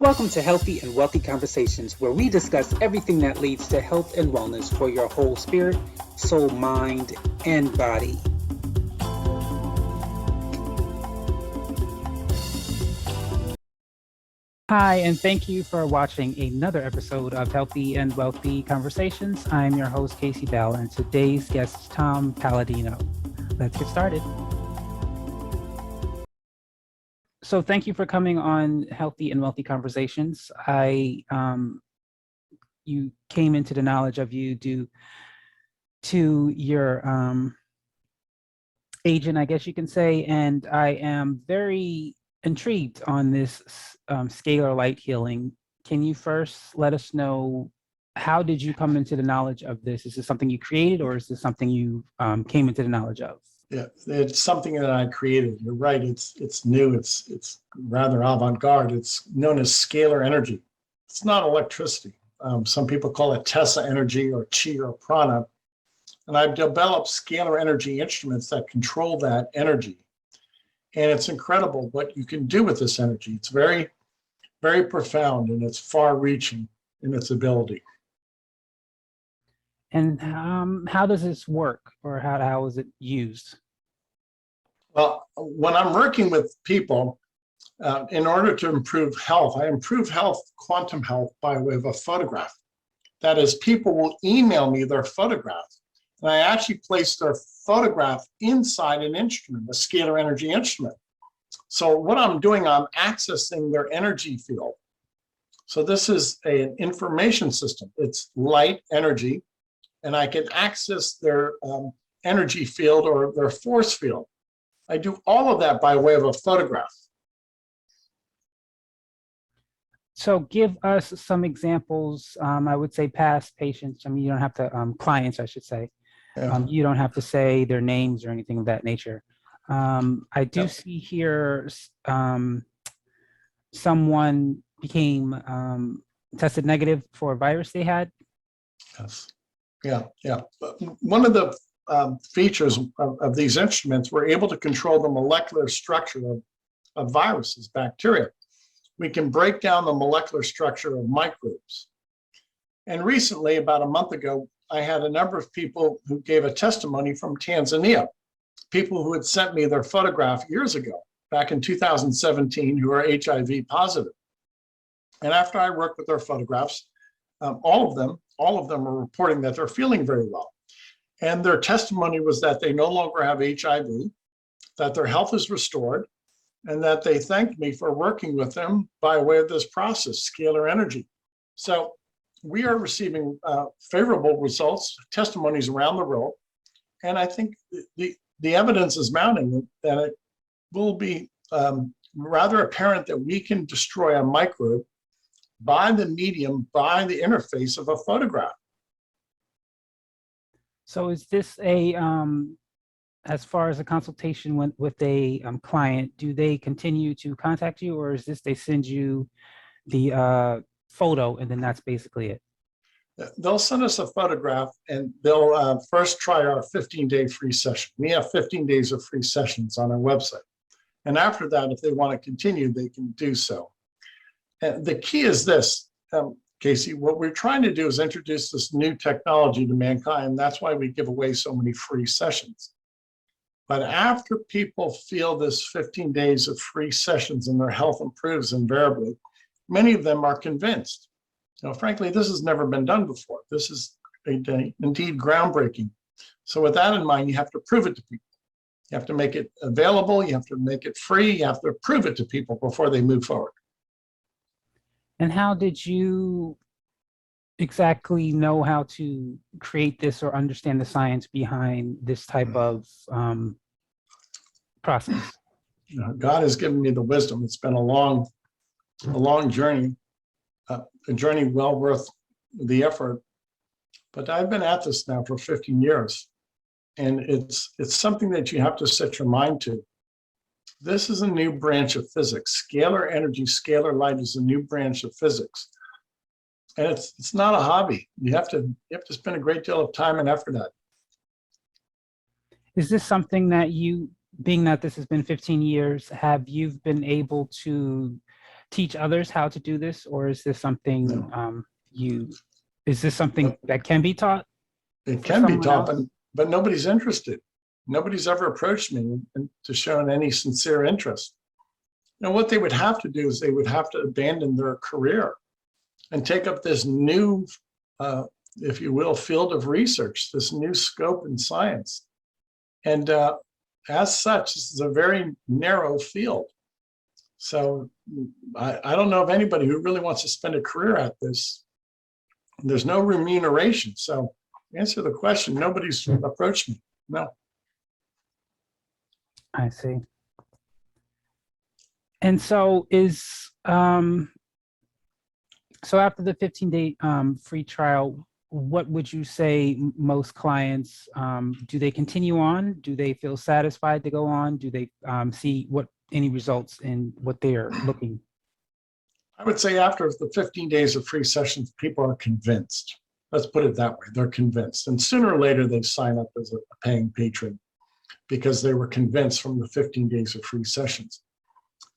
Welcome to Healthy and Wealthy Conversations, where we discuss everything that leads to health and wellness for your whole spirit, soul, mind, and body. Hi, and thank you for watching another episode of Healthy and Wealthy Conversations. I'm your host, Casey Bell, and today's guest is Tom Paladino. Let's get started. So thank you for coming on Healthy and Wealthy Conversations. You came into the knowledge of you due to your agent, I guess you can say, and I am very intrigued on this scalar light healing. Can you first let us know, how did you come into the knowledge of this? Is this something you created, or is this something you came into the knowledge of? Yeah, it's something that I created. You're right. It's new. It's rather avant-garde. It's known as scalar energy. It's not electricity. Some people call it Tesla energy or chi or prana. And I've developed scalar energy instruments that control that energy. And it's incredible what you can do with this energy. It's very, very profound, and it's far-reaching in its ability. And how does this work, or how is it used? Well, when I'm working with people, in order to improve health, I improve health, quantum health, by way of a photograph. That is, people will email me their photograph, and I actually place their photograph inside an instrument, a scalar energy instrument. So what I'm doing, I'm accessing their energy field. So this is an information system. It's light energy, and I can access their energy field or their force field. I do all of that by way of a photograph. So give us some examples. I would say past patients. I mean, you don't have to, clients, I should say. Yeah. You don't have to say their names or anything of that nature. I do Yep. see here someone became tested negative for a virus they had. Yes. Yeah. Yeah. But one of the features of these instruments, we're able to control the molecular structure of viruses, bacteria. We can break down the molecular structure of microbes. And recently, about a month ago, I had a number of people who gave a testimony from Tanzania, people who had sent me their photograph years ago, back in 2017, who are HIV positive. And after I worked with their photographs, all of them are reporting that they're feeling very well. And their testimony was that they no longer have HIV, that their health is restored, and that they thanked me for working with them by way of this process, scalar energy. So we are receiving favorable results, testimonies around the world. And I think the evidence is mounting that it will be rather apparent that we can destroy a microbe by the medium, by the interface of a photograph. So is this as far as a consultation with a client, do they continue to contact you, or is this they send you the photo and then that's basically it? They'll send us a photograph, and they'll first try our 15-day free session. We have 15 days of free sessions on our website. And after that, if they want to continue, they can do so. And the key is this, Casey, what we're trying to do is introduce this new technology to mankind. That's why we give away so many free sessions. But after people feel this 15 days of free sessions and their health improves invariably, many of them are convinced. Frankly, this has never been done before. This is indeed groundbreaking. So with that in mind, you have to prove it to people. You have to make it available. You have to make it free. You have to prove it to people before they move forward. And how did you exactly know how to create this or understand the science behind this type of process? God has given me the wisdom. It's been a long journey, a journey well worth the effort. But I've been at this now for 15 years, and it's something that you have to set your mind to. This is a new branch of physics. Scalar energy, scalar light is a new branch of physics. And it's not a hobby. You have to spend a great deal of time and effort at it. Is this something that you, being that this has been 15 years, have you been able to teach others how to do this, or is this something No. is this something that can be taught It for can be someone taught, else? but nobody's interested. Nobody's ever approached me to show any sincere interest. Now, what they would have to do is they would have to abandon their career and take up this new, if you will, field of research, this new scope in science. And as such, this is a very narrow field. So I don't know of anybody who really wants to spend a career at this. There's no remuneration. So to answer the question, nobody's approached me. No. I see. And so so after the 15-day free trial, what would you say most clients, do they continue on? Do they feel satisfied to go on? Do they see any results in what they are looking? I would say after the 15 days of free sessions, people are convinced. Let's put it that way. They're convinced. And sooner or later, they sign up as a paying patron because they were convinced from the 15 days of free sessions.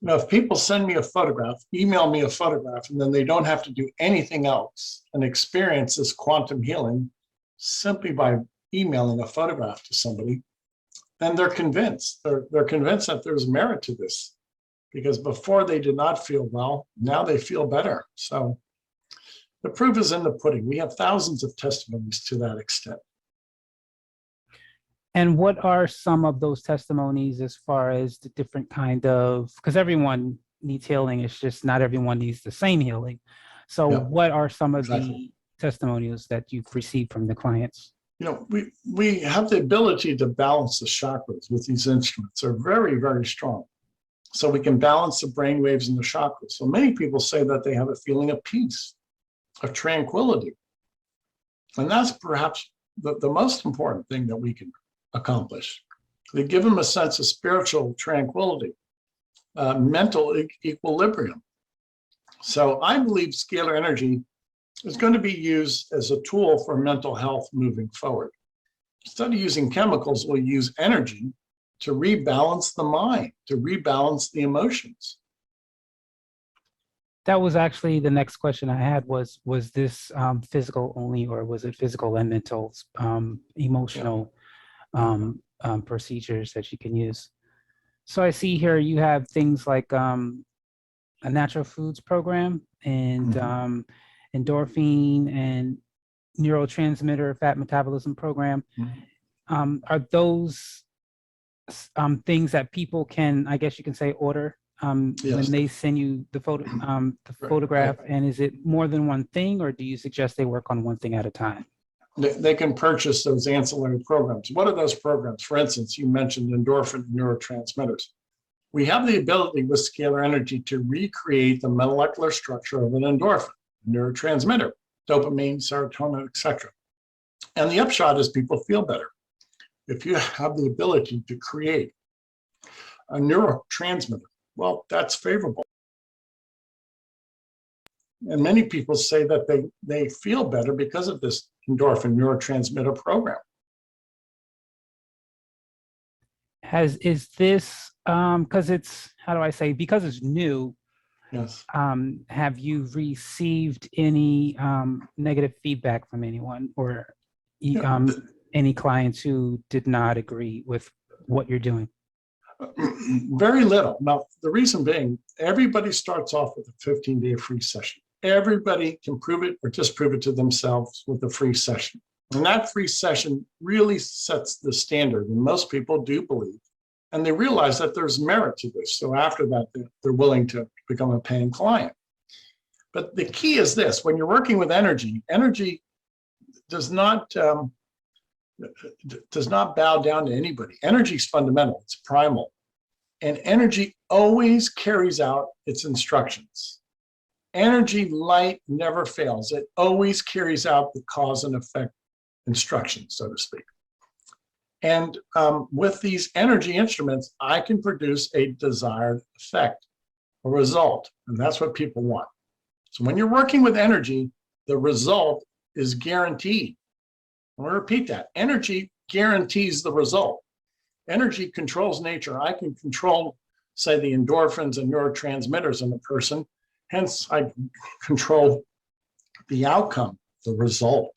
Now, if people send me a photograph, email me a photograph, and then they don't have to do anything else and experience this quantum healing simply by emailing a photograph to somebody, then they're convinced. They're convinced that there's merit to this, because before they did not feel well, now they feel better. So the proof is in the pudding. We have thousands of testimonies to that extent. And what are some of those testimonies as far as the different kind of, because everyone needs healing, it's just not everyone needs the same healing. So what are some of the testimonials that you've received from the clients? You know, we have the ability to balance the chakras with these instruments. They're very, very strong. So we can balance the brain waves and the chakras. So many people say that they have a feeling of peace, of tranquility. And that's perhaps the most important thing that we can accomplish. They give them a sense of spiritual tranquility, mental equilibrium. So I believe scalar energy is going to be used as a tool for mental health moving forward. Instead of using chemicals, we'll use energy to rebalance the mind, to rebalance the emotions. That was actually the next question I had was this physical only, or was it physical and mental, emotional procedures that you can use? So I see here you have things like a natural foods program and endorphin and neurotransmitter fat metabolism program. Are those things that people can, I guess you can say, order when they send you the photograph? And is it more than one thing, or do you suggest they work on one thing at a time? They can purchase those ancillary programs. What are those programs? For instance, you mentioned endorphin neurotransmitters. We have the ability with scalar energy to recreate the molecular structure of an endorphin, neurotransmitter, dopamine, serotonin, etc. And the upshot is people feel better. If you have the ability to create a neurotransmitter, well, that's favorable. And many people say that they feel better because of this endorphin neurotransmitter program. Is this, because it's, how do I say, because it's new, Yes. have you received any negative feedback from anyone, or any clients who did not agree with what you're doing? Very little. Now, the reason being, everybody starts off with a 15-day free session. Everybody can prove it or disprove it to themselves with a free session. And that free session really sets the standard. And most people do believe, and they realize that there's merit to this. So after that, they're willing to become a paying client. But the key is this: when you're working with energy, energy does not bow down to anybody. Energy is fundamental, it's primal. And energy always carries out its instructions. Energy light never fails. It always carries out the cause and effect instructions, so to speak. And with these energy instruments, I can produce a desired effect, a result, and that's what people want. So when you're working with energy, the result is guaranteed. I'm going to repeat that. Energy guarantees the result. Energy controls nature. I can control, say, the endorphins and neurotransmitters in a person, Hence, I control the outcome, the result.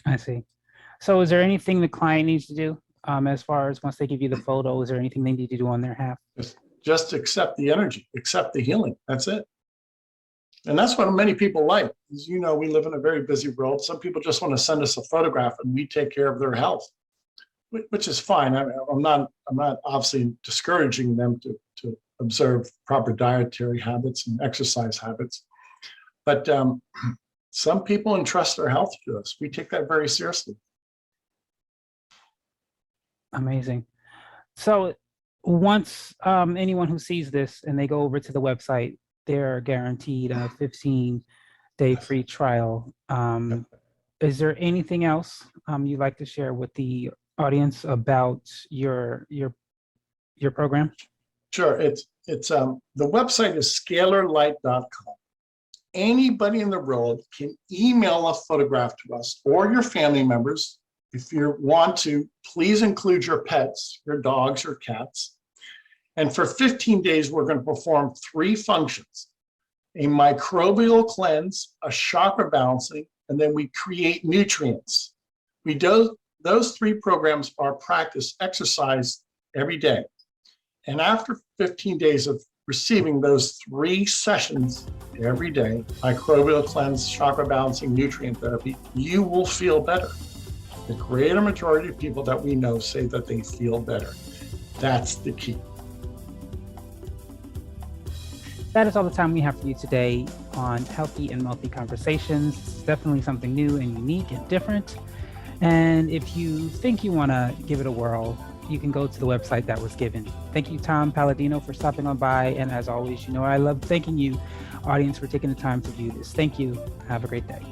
I see. So is there anything the client needs to do as far as once they give you the photo? Is there anything they need to do on their behalf? Just accept the energy, accept the healing. That's it. And that's what many people like. As you know, we live in a very busy world. Some people just want to send us a photograph and we take care of their health, which is fine. I'm not obviously discouraging them to observe proper dietary habits and exercise habits. But some people entrust their health to us. We take that very seriously. Amazing. So once anyone who sees this and they go over to the website, they're guaranteed a 15-day free trial. Is there anything else you'd like to share with the audience about your program? Sure. It's the website is scalarlight.com. Anybody in the world can email a photograph to us or your family members. If you want to, please include your pets, your dogs or cats. And for 15 days, we're going to perform 3 functions: a microbial cleanse, a chakra balancing, and then we create nutrients. We do those 3 programs are practice exercise every day. And after 15 days of receiving those 3 sessions every day, microbial cleanse, chakra balancing, nutrient therapy, you will feel better. The greater majority of people that we know say that they feel better. That's the key. That is all the time we have for you today on Healthy and Wealthy Conversations. It's definitely something new and unique and different. And if you think you want to give it a whirl, you can go to the website that was given. Thank you, Tom Paladino, for stopping on by. And as always, I love thanking you, audience, for taking the time to view this. Thank you. Have a great day.